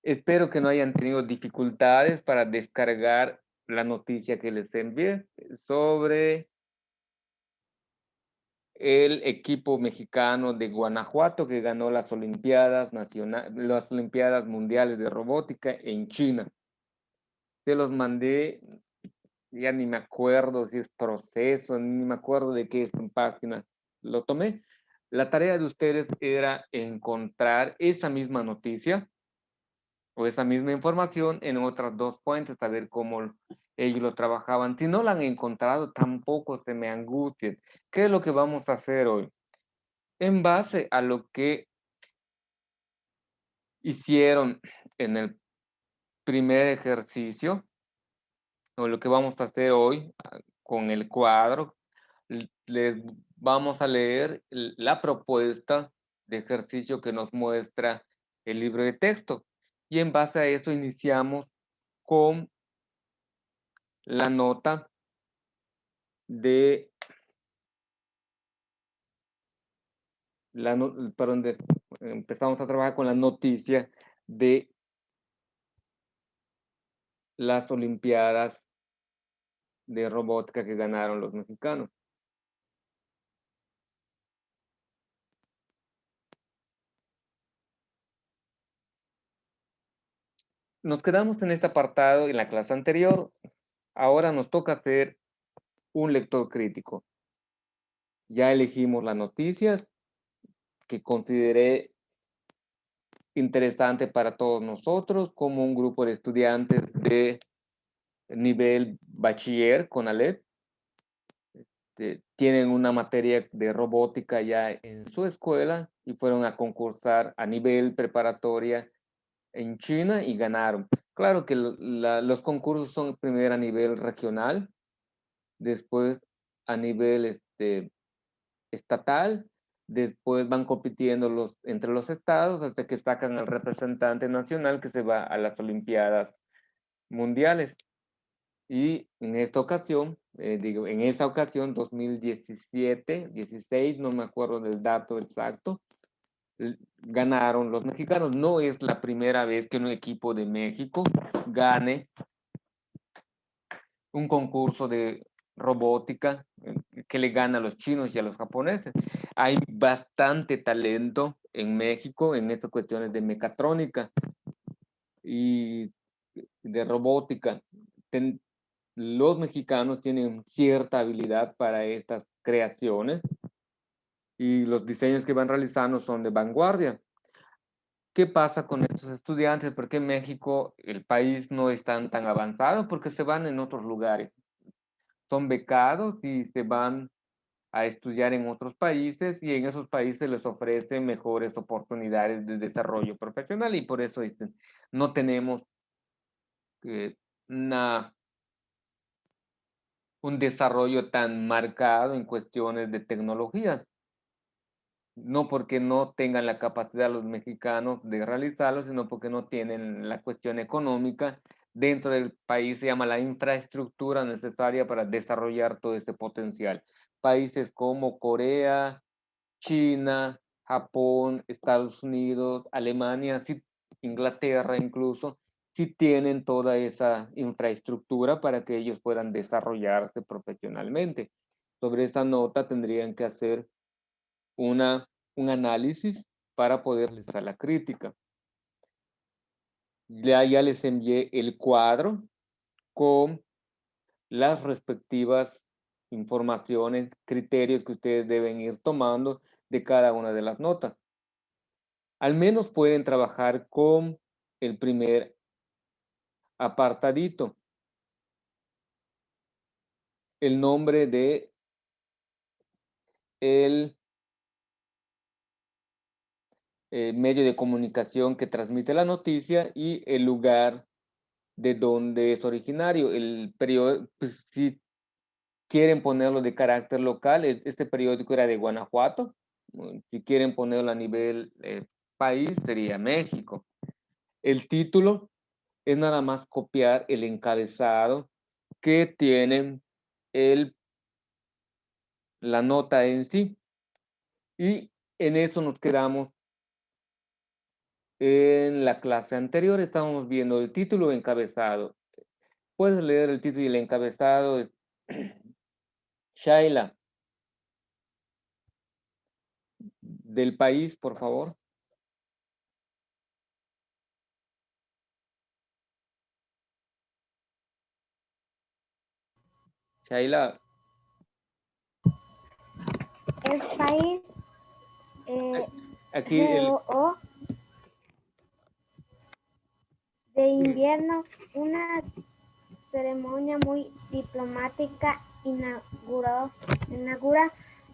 Espero que no hayan tenido dificultades para descargar la noticia que les envié sobre el equipo mexicano de Guanajuato que ganó las Olimpiadas Mundiales de Robótica en China. Se los mandé, ya ni me acuerdo si es proceso, ni me acuerdo de qué página lo tomé. La tarea de ustedes era encontrar esa misma noticia o esa misma información en otras dos fuentes, a ver cómo ellos lo trabajaban. Si no la han encontrado, tampoco se me angustien. ¿Qué es lo que vamos a hacer hoy? En base a lo que hicieron en el primer ejercicio, o lo que vamos a hacer hoy con el cuadro, les vamos a leer la propuesta de ejercicio que nos muestra el libro de texto. Y en base a eso iniciamos con la nota de empezamos a trabajar con la noticia de las Olimpiadas de robótica que ganaron los mexicanos. Nos quedamos en este apartado en la clase anterior. Ahora nos toca hacer un lector crítico. Ya elegimos las noticias que consideré interesante para todos nosotros como un grupo de estudiantes de nivel bachiller con ALEP. Tienen una materia de robótica ya en su escuela y fueron a concursar a nivel preparatoria en China y ganaron. Claro que los concursos son primero a nivel regional, después a nivel estatal, después van compitiendo entre los estados hasta que sacan al representante nacional que se va a las Olimpiadas Mundiales. Y en esta ocasión, en esa ocasión, 2017, 16, no me acuerdo del dato exacto, ganaron los mexicanos. No es la primera vez que un equipo de México gane un concurso de robótica que le gana a los chinos y a los japoneses. Hay bastante talento en México en estas cuestiones de mecatrónica y de robótica. Los mexicanos tienen cierta habilidad para estas creaciones y los diseños que van realizando son de vanguardia. ¿Qué pasa con estos estudiantes? ¿Por qué México, el país, no es tan avanzado? Porque se van en otros lugares. Son becados y se van a estudiar en otros países y en esos países les ofrecen mejores oportunidades de desarrollo profesional y por eso no tenemos eh, una, un desarrollo tan marcado en cuestiones de tecnología. No porque no tengan la capacidad los mexicanos de realizarlo, sino porque no tienen la cuestión económica dentro del país, se llama la infraestructura necesaria para desarrollar todo ese potencial. Países como Corea, China, Japón, Estados Unidos, Alemania, sí, Inglaterra incluso, sí tienen toda esa infraestructura para que ellos puedan desarrollarse profesionalmente. Sobre esa nota tendrían que hacer un análisis para poder realizar la crítica. Ya les envié el cuadro con las respectivas informaciones, criterios que ustedes deben ir tomando de cada una de las notas. Al menos pueden trabajar con el primer apartadito, el nombre de el medio de comunicación que transmite la noticia y el lugar de donde es originario. El periódico, pues, si quieren ponerlo de carácter local, este periódico era de Guanajuato. Si quieren ponerlo a nivel país, sería México. El título es nada más copiar el encabezado que tienen la nota en sí. Y en eso nos quedamos En la clase anterior estábamos viendo el título encabezado. ¿Puedes leer el título y el encabezado? Shaila, del país, por favor. Shaila, El país aquí el... GOO de invierno, una ceremonia muy diplomática inaugura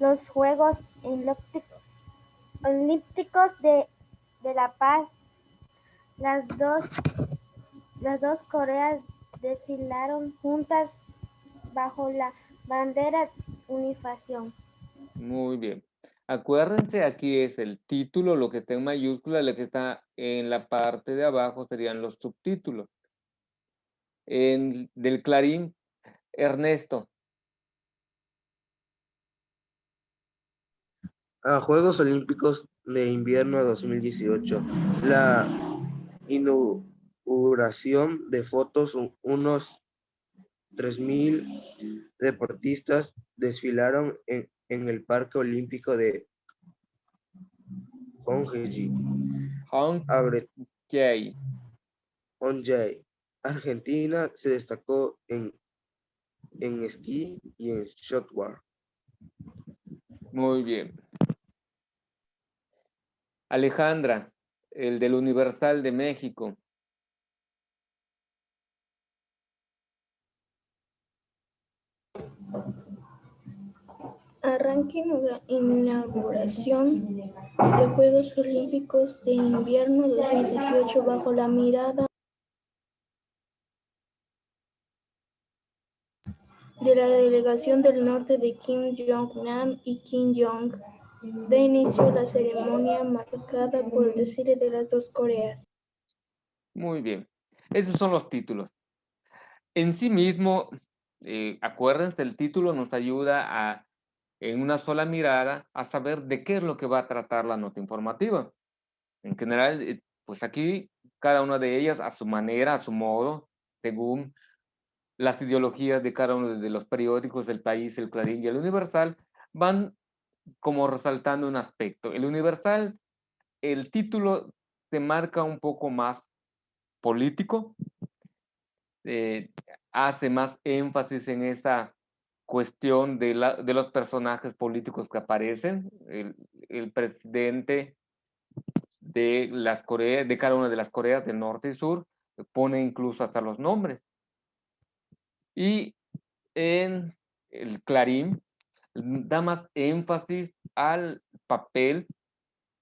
los Juegos Olímpicos de La Paz. Las dos Coreas desfilaron juntas bajo la bandera unificación. Muy bien. Acuérdense, aquí es el título, lo que está en mayúscula, lo que está en la parte de abajo serían los subtítulos. Del Clarín, Ernesto. A Juegos Olímpicos de Invierno 2018. La inauguración de fotos, unos 3.000 deportistas desfilaron en el Parque Olímpico de Honji, Hong Jae. Argentina se destacó en esquí y en shotwar. Muy bien. Alejandra, el del Universal de México. Arranque inauguración de Juegos Olímpicos de Invierno 2018 bajo la mirada de la delegación del norte de Kim Jong-nam y Kim Jong. Da inicio la ceremonia marcada por el desfile de las dos Coreas. Muy bien. Esos son los títulos. En sí mismo, acuérdense, el título nos ayuda en una sola mirada, a saber de qué es lo que va a tratar la nota informativa. En general, pues aquí cada una de ellas a su manera, a su modo, según las ideologías de cada uno de los periódicos del país, el Clarín y el Universal, van como resaltando un aspecto. El Universal, el título se marca un poco más político, eh, hace más énfasis en esa cuestión de los personajes políticos que aparecen, el presidente de las Coreas, de cada una de las Coreas del norte y sur, pone incluso hasta los nombres. Y en el Clarín da más énfasis al papel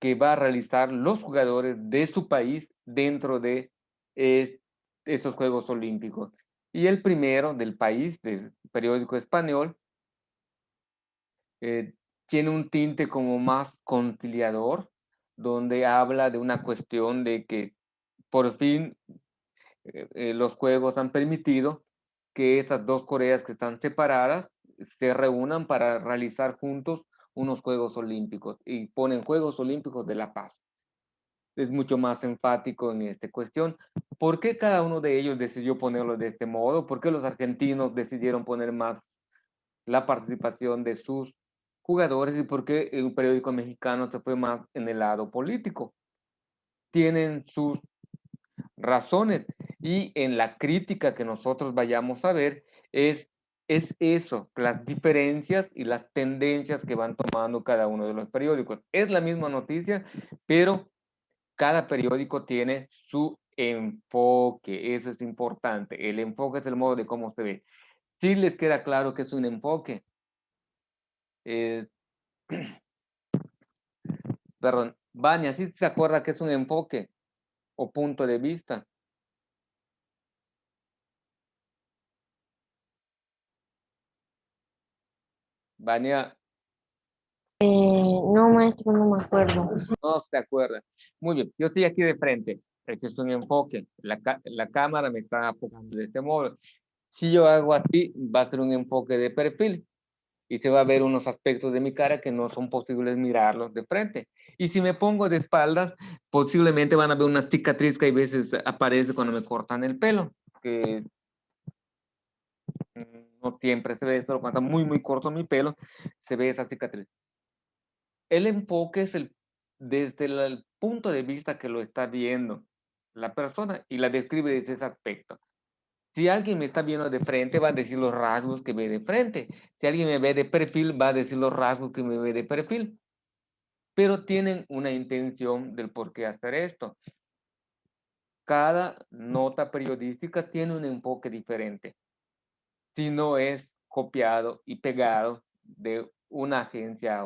que va a realizar los jugadores de su país dentro de estos Juegos Olímpicos. Y el primero del país, del periódico español, tiene un tinte como más conciliador, donde habla de una cuestión de que por fin los juegos han permitido que estas dos Coreas que están separadas se reúnan para realizar juntos unos Juegos Olímpicos y ponen Juegos Olímpicos de la Paz. Es mucho más enfático en esta cuestión. ¿Por qué cada uno de ellos decidió ponerlo de este modo? ¿Por qué los argentinos decidieron poner más la participación de sus jugadores y por qué el periódico mexicano se fue más en el lado político? Tienen sus razones y en la crítica que nosotros vayamos a ver es eso, las diferencias y las tendencias que van tomando cada uno de los periódicos. Es la misma noticia, pero cada periódico tiene su enfoque, eso es importante. El enfoque es el modo de cómo se ve. Si les queda claro que es un enfoque, perdón, Vania, ¿sí se acuerda que es un enfoque o punto de vista? Vania, No, maestro, no me acuerdo. no se acuerda. Muy bien, yo estoy aquí de frente. Este es un enfoque. La cámara me está enfocando de este modo. Si yo hago así, va a ser un enfoque de perfil. y se va a ver unos aspectos de mi cara que no son posibles mirarlos de frente. Y si me pongo de espaldas, posiblemente van a ver una cicatriz que a veces aparece cuando me cortan el pelo, que no siempre se ve, solo cuando está muy, muy corto mi pelo, se ve esa cicatriz. El enfoque es desde el punto de vista que lo está viendo la persona y la describe desde ese aspecto. Si alguien me está viendo de frente, va a decir los rasgos que ve de frente. Si alguien me ve de perfil, va a decir los rasgos que me ve de perfil. Pero tienen una intención del por qué hacer esto. Cada nota periodística tiene un enfoque diferente. Si no es copiado y pegado de una agencia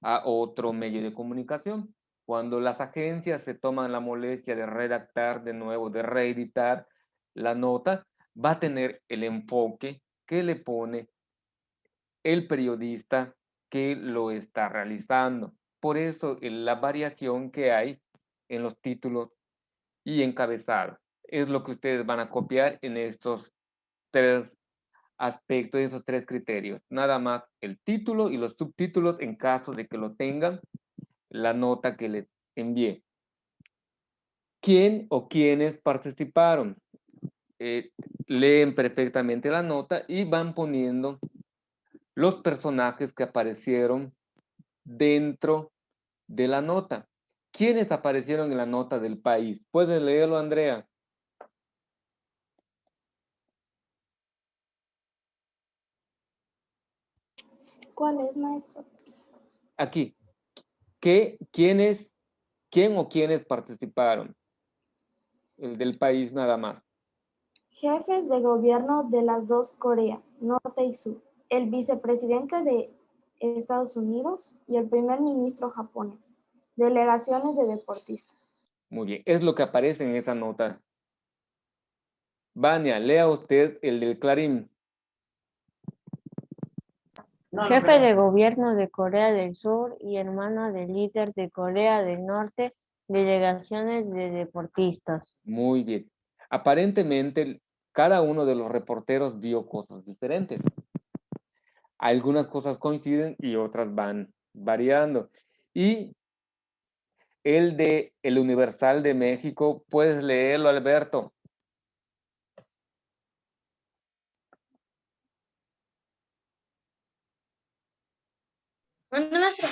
a otro medio de comunicación. Cuando las agencias se toman la molestia de redactar de nuevo, de reeditar la nota, va a tener el enfoque que le pone el periodista que lo está realizando. Por eso la variación que hay en los títulos y encabezados es lo que ustedes van a copiar en estos tres aspectos, esos tres criterios. Nada más el título y los subtítulos en caso de que lo tengan, la nota que les envié. ¿Quién o quiénes participaron? Leen perfectamente la nota y van poniendo los personajes que aparecieron dentro de la nota. ¿Quiénes aparecieron en la nota del país? ¿Puedes leerlo, Andrea? ¿Cuál es, maestro? Aquí. ¿Quién o quiénes participaron? El del país nada más. Jefes de gobierno de las dos Coreas, Norte y Sur, el vicepresidente de Estados Unidos y el primer ministro japonés, delegaciones de deportistas. Muy bien, es lo que aparece en esa nota. Vania, lea usted el del Clarín. Jefe de gobierno de Corea del Sur y hermana del líder de Corea del Norte, delegaciones de deportistas. Muy bien. Aparentemente, cada uno de los reporteros vio cosas diferentes. Algunas cosas coinciden y otras van variando. Y el de El Universal de México, puedes leerlo, Alberto. ¿Dónde, maestro?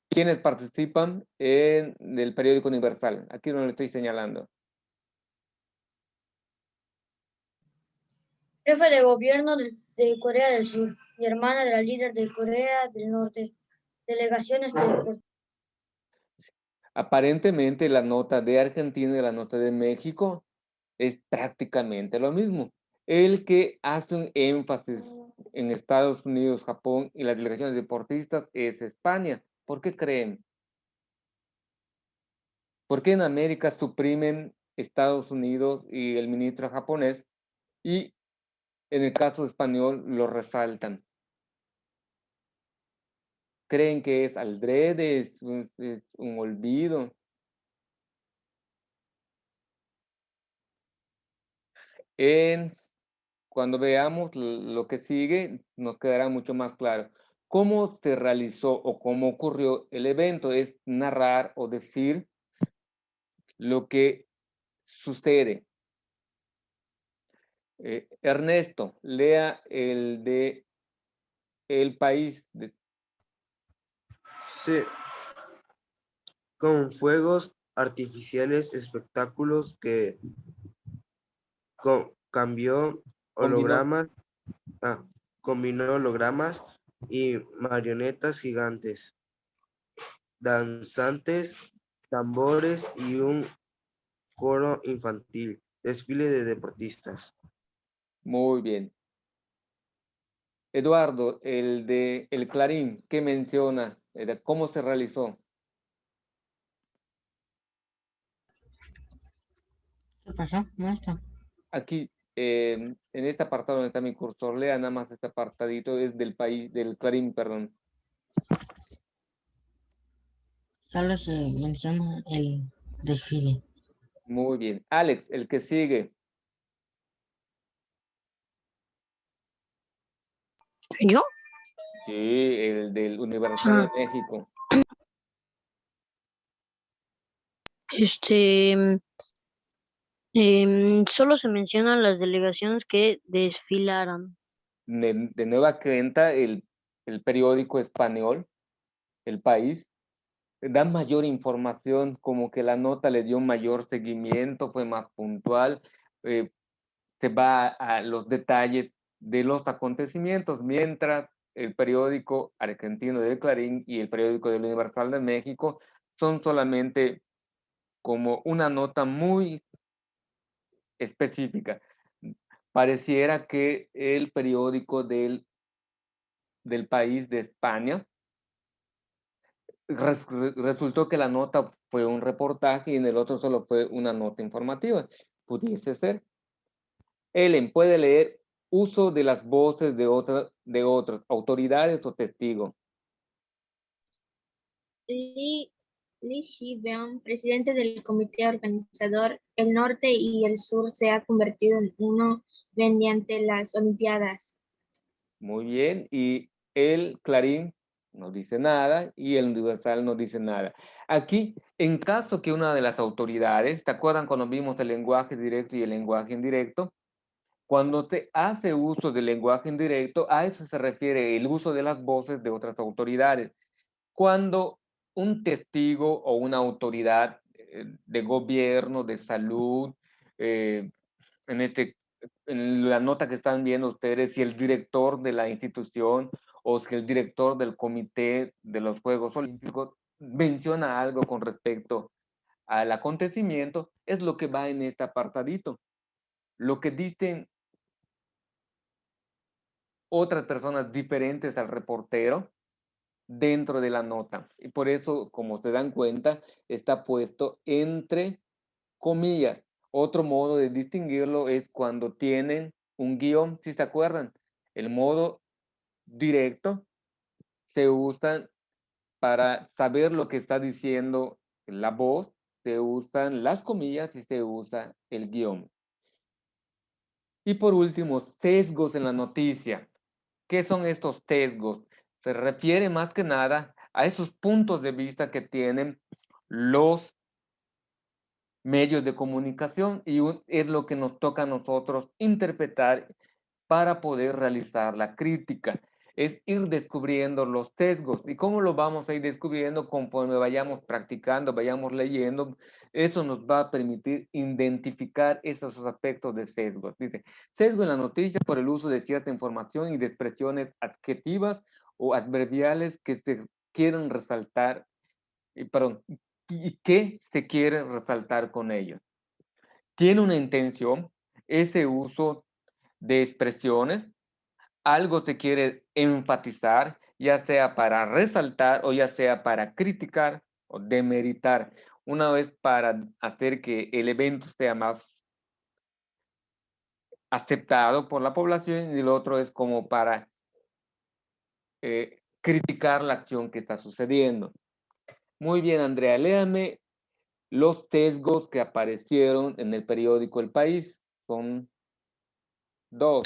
¿Quiénes participan en el periódico Universal? Aquí no lo estoy señalando. Jefe de gobierno de Corea del Sur y hermana de la líder de Corea del Norte, delegaciones de deportistas. Aparentemente la nota de Argentina y la nota de México es prácticamente lo mismo. El que hace un énfasis en Estados Unidos, Japón y las delegaciones deportistas es España. ¿Por qué creen? ¿Por qué en América suprimen Estados Unidos y el ministro japonés y en el caso español lo resaltan? ¿Creen que es aldrede, es un olvido? Cuando veamos lo que sigue, nos quedará mucho más claro. ¿Cómo se realizó o cómo ocurrió el evento? Es narrar o decir lo que sucede. Ernesto, lea el de El País. Sí, con fuegos artificiales, espectáculos que cambió Combinó. hologramas, combinó hologramas y marionetas gigantes, danzantes, tambores y un coro infantil, desfile de deportistas. Muy bien. Eduardo, el de El Clarín, ¿qué menciona? ¿Cómo se realizó? ¿Qué pasó, maestro? Aquí, en este apartado donde está mi cursor, lea nada más este apartadito, es del país, del Clarín, perdón. Solo se menciona el desfile. Muy bien. Alex, el que sigue. ¿Yo? Sí, el del Universal de México. Este, solo se mencionan las delegaciones que desfilaron. De nueva cuenta, el periódico español, El País, da mayor información, como que la nota le dio mayor seguimiento, fue más puntual, eh, se va a los detalles de los acontecimientos, mientras el periódico argentino del Clarín y el periódico del Universal de México son solamente como una nota muy específica. Pareciera que el periódico del País de España resultó que la nota fue un reportaje y en el otro solo fue una nota informativa. Pudiese ser. Ellen puede leer uso de las voces de otras autoridades o testigos. Li Xiaoban, presidente del comité organizador, el norte y el sur se ha convertido en uno mediante las Olimpiadas. Muy bien. Y el Clarín no dice nada y el Universal no dice nada. Aquí, en caso que una de las autoridades, ¿te acuerdan cuando vimos el lenguaje directo y el lenguaje indirecto? Cuando te hace uso del lenguaje indirecto, a eso se refiere el uso de las voces de otras autoridades. Cuando un testigo o una autoridad de gobierno, de salud, eh, en la nota que están viendo ustedes, si el director de la institución o si el director del comité de los Juegos Olímpicos menciona algo con respecto al acontecimiento, es lo que va en este apartadito. Lo que dicen otras personas diferentes al reportero dentro de la nota. Y por eso, como se dan cuenta, está puesto entre comillas. Otro modo de distinguirlo es cuando tienen un guión, si se acuerdan. El modo directo se usa para saber lo que está diciendo la voz, se usan las comillas y se usa el guión. Y por último, sesgos en la noticia. ¿Qué son estos sesgos? Se refiere más que nada a esos puntos de vista que tienen los medios de comunicación y es lo que nos toca a nosotros interpretar para poder realizar la crítica. Es ir descubriendo los sesgos. ¿Y cómo lo vamos a ir descubriendo? Conforme vayamos practicando, vayamos leyendo, eso nos va a permitir identificar esos aspectos de sesgos. Dice, sesgo en la noticia por el uso de cierta información y de expresiones adjetivas o adverbiales que se quieren resaltar, perdón, y que se quiere resaltar con ellos. Tiene una intención, ese uso de expresiones, algo se quiere enfatizar, ya sea para resaltar o ya sea para criticar o demeritar. Una vez para hacer que el evento sea más aceptado por la población y el otro es como para criticar la acción que está sucediendo. Muy bien, Andrea, léame los sesgos que aparecieron en el periódico El País. Son 2.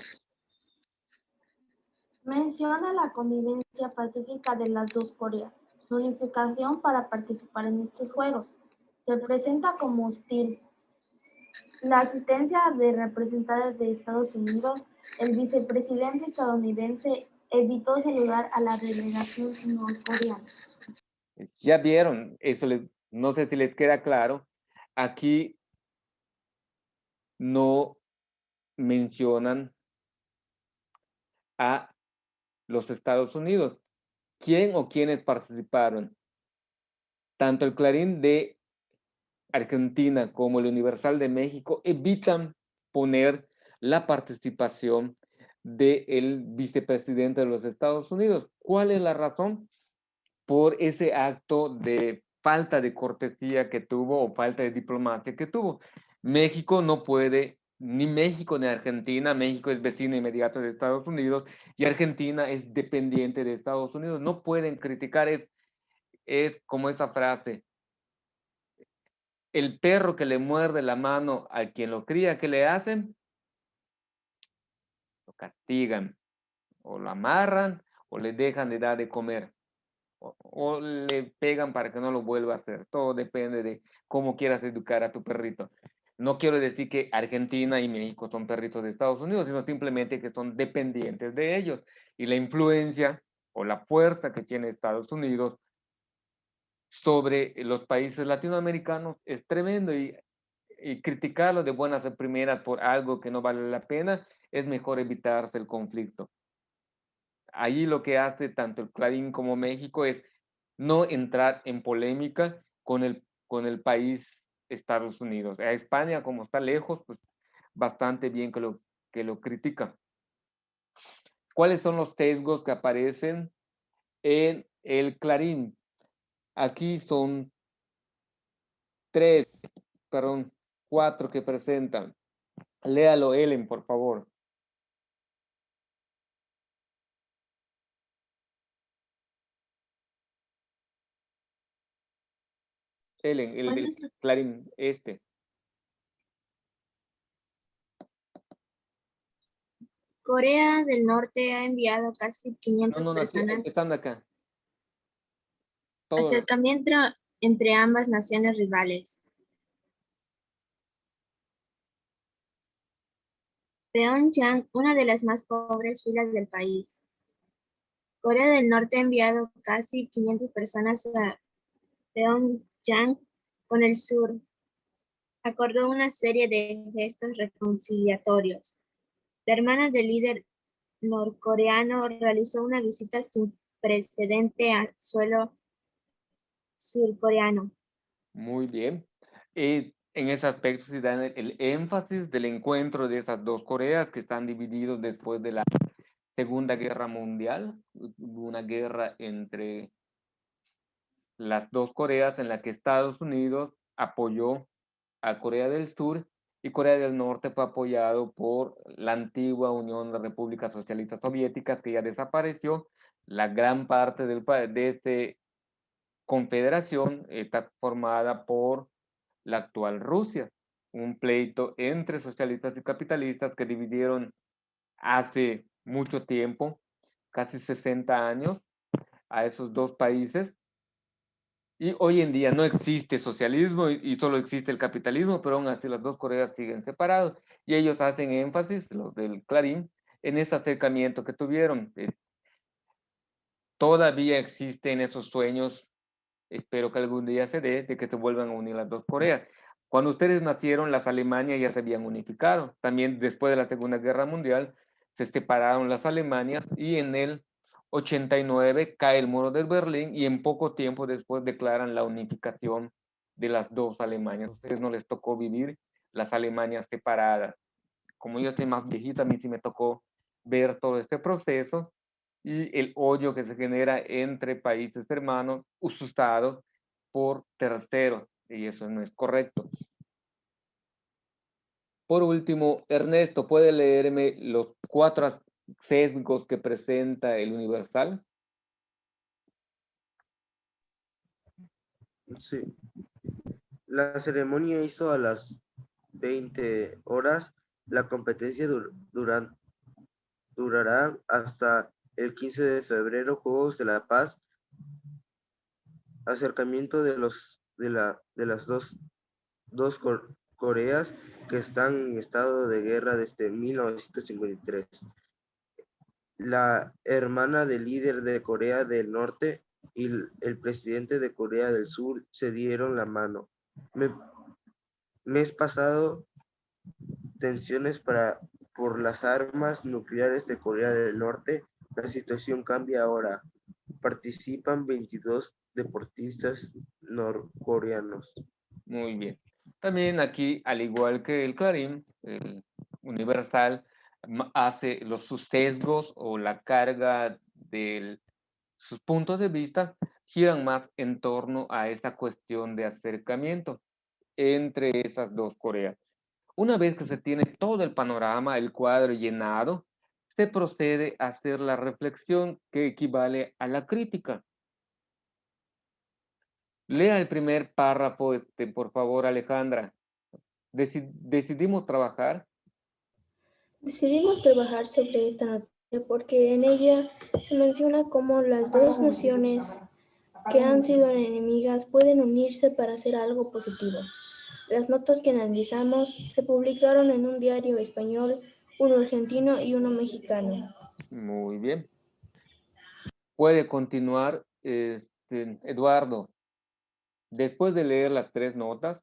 Menciona la convivencia pacífica de las dos Coreas, su unificación para participar en estos Juegos. Se presenta como hostil. La asistencia de representantes de Estados Unidos, el vicepresidente estadounidense evitó saludar a la delegación norcoreana. Ya vieron, eso no sé si les queda claro. Aquí no mencionan a los Estados Unidos. ¿Quién o quiénes participaron? Tanto el Clarín de Argentina como el Universal de México evitan poner la participación del vicepresidente de los Estados Unidos. ¿Cuál es la razón? Por ese acto de falta de cortesía que tuvo o falta de diplomacia que tuvo. México no puede, ni México ni Argentina, México es vecino inmediato de Estados Unidos y Argentina es dependiente de Estados Unidos, no pueden criticar, es como esa frase, el perro que le muerde la mano a quien lo cría, ¿qué le hacen? Lo castigan. o lo amarran o le dejan de dar de comer o le pegan para que no lo vuelva a hacer. Todo depende de cómo quieras educar a tu perrito. No quiero decir que Argentina y México son perritos de Estados Unidos, sino simplemente que son dependientes de ellos. Y la influencia o la fuerza que tiene Estados Unidos sobre los países latinoamericanos es tremendo y criticarlo de buenas a primeras por algo que no vale la pena, es mejor evitarse el conflicto. Ahí lo que hace tanto el Clarín como México es no entrar en polémica con el país Estados Unidos. A España, como está lejos, pues bastante bien que lo critica. ¿Cuáles son los sesgos que aparecen en el Clarín? Aquí son cuatro que presentan. Léalo, Ellen, por favor. Ellen, el del Clarín, este. Corea del Norte ha enviado casi 500 No, personas. empezando acá. Todo. Acercamiento entre ambas naciones rivales. Pyongyang, una de las más pobres filas del país. Corea del Norte ha enviado casi 500 personas a Pyongyang con el sur. Acordó una serie de gestos reconciliatorios. La hermana del líder norcoreano realizó una visita sin precedente a suelo surcoreano. Muy bien. En ese aspecto se da el énfasis del encuentro de esas dos Coreas que están divididos después de la Segunda Guerra Mundial. Hubo una guerra entre las dos Coreas en la que Estados Unidos apoyó a Corea del Sur y Corea del Norte fue apoyado por la antigua Unión de Repúblicas Socialistas Soviéticas que ya desapareció. La gran parte de esta confederación está formada por la actual Rusia, un pleito entre socialistas y capitalistas que dividieron hace mucho tiempo, casi 60 años, a esos dos países. Y hoy en día no existe socialismo y solo existe el capitalismo, pero aún así las dos Coreas siguen separados. Y ellos hacen énfasis, los del Clarín, en ese acercamiento que tuvieron. Todavía existen esos sueños, espero que algún día se dé, de que se vuelvan a unir las dos Coreas. Cuando ustedes nacieron, las Alemanias ya se habían unificado. También después de la Segunda Guerra Mundial, se separaron las Alemanias y en el 89 cae el muro de Berlín y en poco tiempo después declaran la unificación de las dos Alemanias. A ustedes no les tocó vivir las Alemanias separadas. Como yo soy más viejita, a mí sí me tocó ver todo este proceso y el odio que se genera entre países hermanos usados por terceros, y eso no es correcto. Por último, Ernesto, ¿puede leerme los 4 sesgos que presenta el Universal? Sí. La ceremonia hizo a las 20 horas. La competencia durará hasta el 15 de febrero, Juegos de la Paz. Acercamiento de las dos Coreas que están en estado de guerra desde 1953. La hermana del líder de Corea del Norte y el presidente de Corea del Sur se dieron la mano. Mes pasado, tensiones por las armas nucleares de Corea del Norte. La situación cambia ahora. Participan 22 deportistas norcoreanos. Muy bien. También aquí, al igual que el Clarín, el Universal hace sus sesgos o la carga de sus puntos de vista giran más en torno a esa cuestión de acercamiento entre esas dos Coreas. Una vez que se tiene todo el panorama, el cuadro llenado, se procede a hacer la reflexión que equivale a la crítica. Lea el primer párrafo, por favor, Alejandra. Decidimos trabajar Decidimos trabajar sobre esta noticia porque en ella se menciona cómo las dos naciones que han sido enemigas pueden unirse para hacer algo positivo. Las notas que analizamos se publicaron en un diario español, uno argentino y uno mexicano. Muy bien. Puede continuar, Eduardo. Después de leer las 3 notas,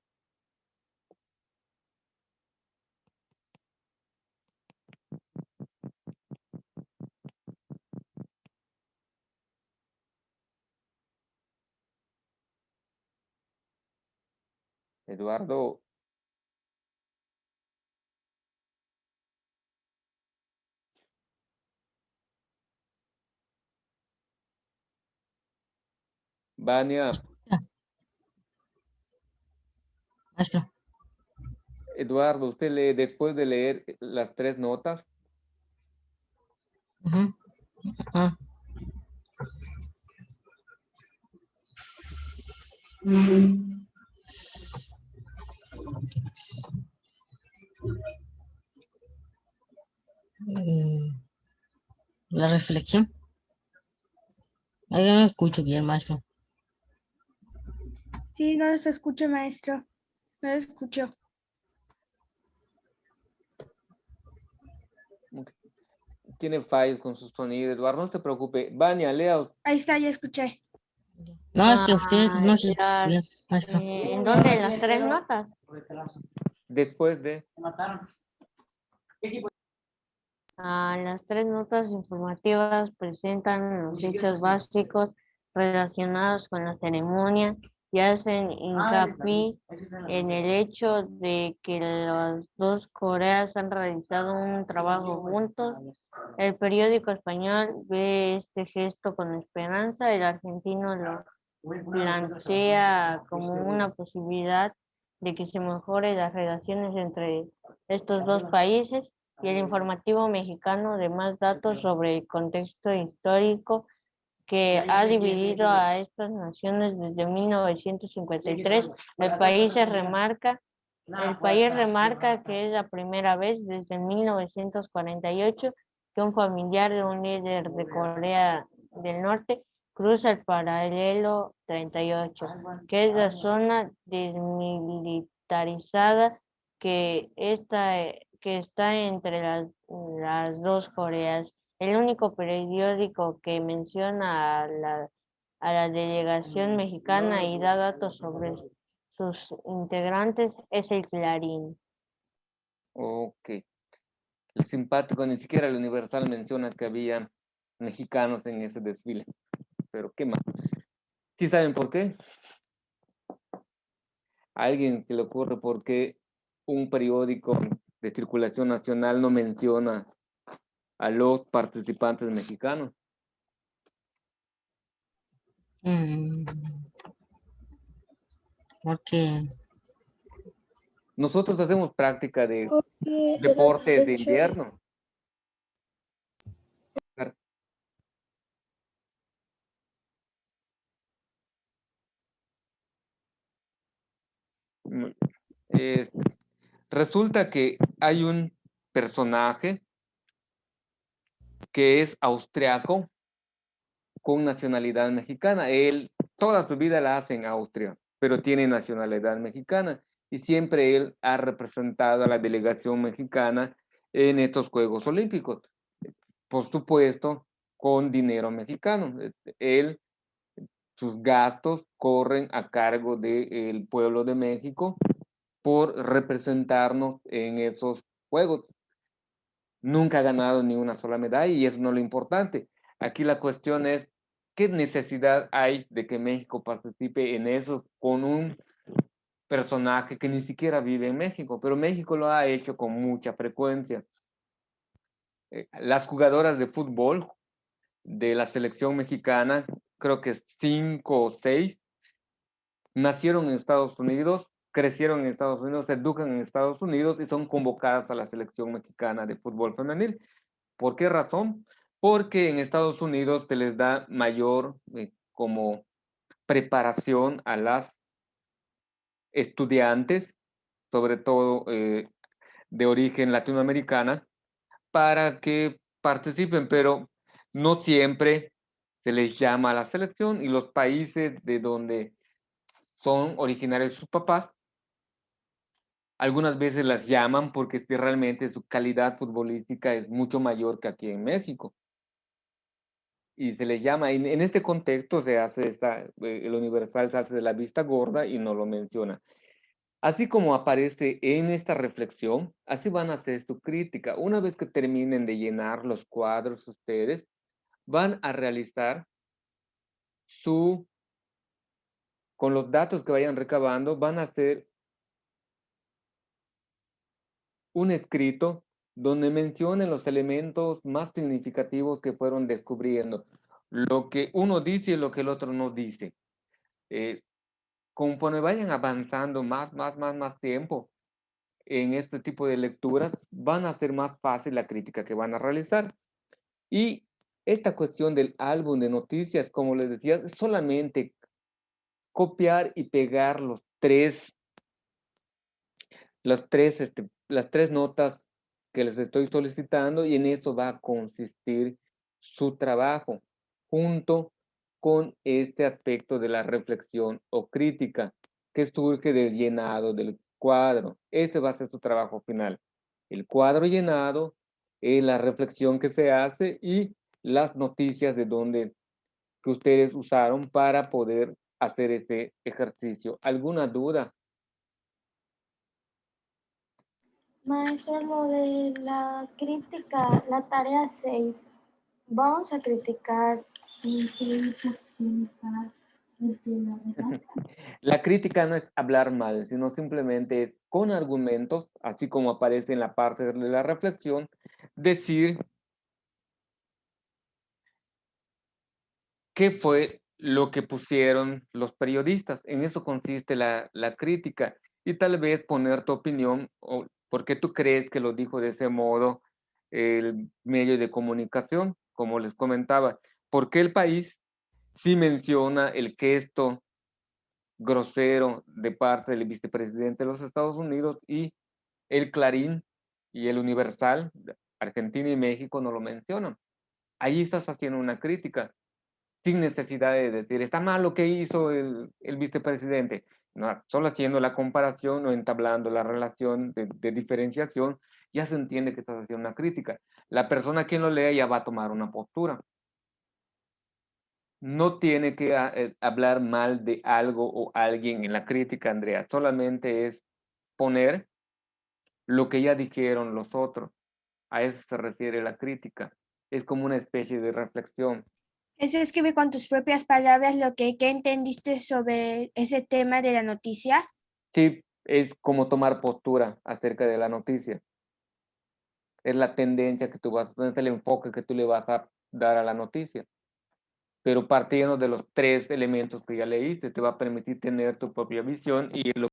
Eduardo, Vania, Maestro. Eduardo, usted lee después de leer las 3 notas. Ujú. Ah. La reflexión. Ahí no escucho bien, maestro. Sí, no se escucha, maestro. No se escuchó. Tiene fallos con su sonido, Eduardo, no se preocupe. Vania, lea. Ahí está, ya escuché. No, es que usted no se escucha Las, bien, maestro. ¿en dónde? ¿Las 3 notas? Después de. Las 3 notas informativas presentan los hechos básicos relacionados con la ceremonia y hacen hincapié en el hecho de que las dos Coreas han realizado un trabajo juntos. El periódico español ve este gesto con esperanza, el argentino lo plantea como una posibilidad de que se mejoren las relaciones entre estos dos países, y el informativo mexicano de más datos sobre el contexto histórico que ha dividido a estas naciones desde 1953. El país remarca que es la primera vez desde 1948 que un familiar de un líder de Corea del Norte cruza el paralelo 38, que es la zona desmilitarizada que está entre las dos Coreas. El único periódico que menciona a la delegación mexicana y da datos sobre sus integrantes es el Clarín. Ok. El simpático, ni siquiera el Universal menciona que había mexicanos en ese desfile. Pero qué más. ¿Sí saben por qué? ¿A alguien que le ocurre por qué un periódico de circulación nacional no menciona a los participantes mexicanos? Porque Nosotros hacemos práctica de Porque deportes de invierno. Resulta que hay un personaje que es austriaco con nacionalidad mexicana. Él toda su vida la hace en Austria, pero tiene nacionalidad mexicana y siempre él ha representado a la delegación mexicana en estos Juegos Olímpicos. Por supuesto, con dinero mexicano. Él, sus gastos corren a cargo del pueblo de México por representarnos en esos Juegos. Nunca ha ganado ni una sola medalla y eso no es lo importante. Aquí la cuestión es, ¿qué necesidad hay de que México participe en eso con un personaje que ni siquiera vive en México? Pero México lo ha hecho con mucha frecuencia. Las jugadoras de fútbol de la selección mexicana, creo que 5 o 6, nacieron en Estados Unidos, crecieron en Estados Unidos, se educan en Estados Unidos y son convocadas a la selección mexicana de fútbol femenil. ¿Por qué razón? Porque en Estados Unidos se les da mayor como preparación a las estudiantes, sobre todo de origen latinoamericana, para que participen, pero no siempre se les llama a la selección, y los países de donde son originarios sus papás, algunas veces las llaman porque realmente su calidad futbolística es mucho mayor que aquí en México. Y se les llama, en este contexto se hace el Universal se hace de la vista gorda y no lo menciona. Así como aparece en esta reflexión, así van a hacer su crítica. Una vez que terminen de llenar los cuadros ustedes, van a realizar con los datos que vayan recabando, van a hacer un escrito donde mencionen los elementos más significativos que fueron descubriendo, lo que uno dice y lo que el otro no dice. Conforme vayan avanzando más tiempo en este tipo de lecturas, van a ser más fácil la crítica que van a realizar. Y esta cuestión del álbum de noticias, como les decía, es solamente copiar y pegar las tres notas que les estoy solicitando, y en eso va a consistir su trabajo, junto con este aspecto de la reflexión o crítica que surge del llenado del cuadro. Ese va a ser su trabajo final. El cuadro llenado, la reflexión que se hace y las noticias que ustedes usaron para poder hacer este ejercicio. ¿Alguna duda? Maestro, lo de la crítica, la tarea 6, vamos a criticar en qué posición está el que la redacta. La crítica no es hablar mal, sino simplemente es con argumentos, así como aparece en la parte de la reflexión, decir qué fue lo que pusieron los periodistas. En eso consiste la crítica, y tal vez poner tu opinión o por qué tú crees que lo dijo de ese modo el medio de comunicación, como les comentaba. ¿Por qué el país sí menciona el gesto grosero de parte del vicepresidente de los Estados Unidos, y el Clarín y el Universal, Argentina y México, no lo mencionan? Ahí estás haciendo una crítica sin necesidad de decir, está mal lo que hizo el vicepresidente. No, solo haciendo la comparación o entablando la relación de diferenciación, ya se entiende que estás haciendo una crítica. La persona que lo lea ya va a tomar una postura. No tiene que hablar mal de algo o alguien en la crítica, Andrea. Solamente es poner lo que ya dijeron los otros. A eso se refiere la crítica. Es como una especie de reflexión. Es escribir con tus propias palabras lo que entendiste sobre ese tema de la noticia. Sí, es como tomar postura acerca de la noticia. Es la tendencia que tú vas a tener, es el enfoque que tú le vas a dar a la noticia. Pero partiendo de los tres elementos que ya leíste, te va a permitir tener tu propia visión y lo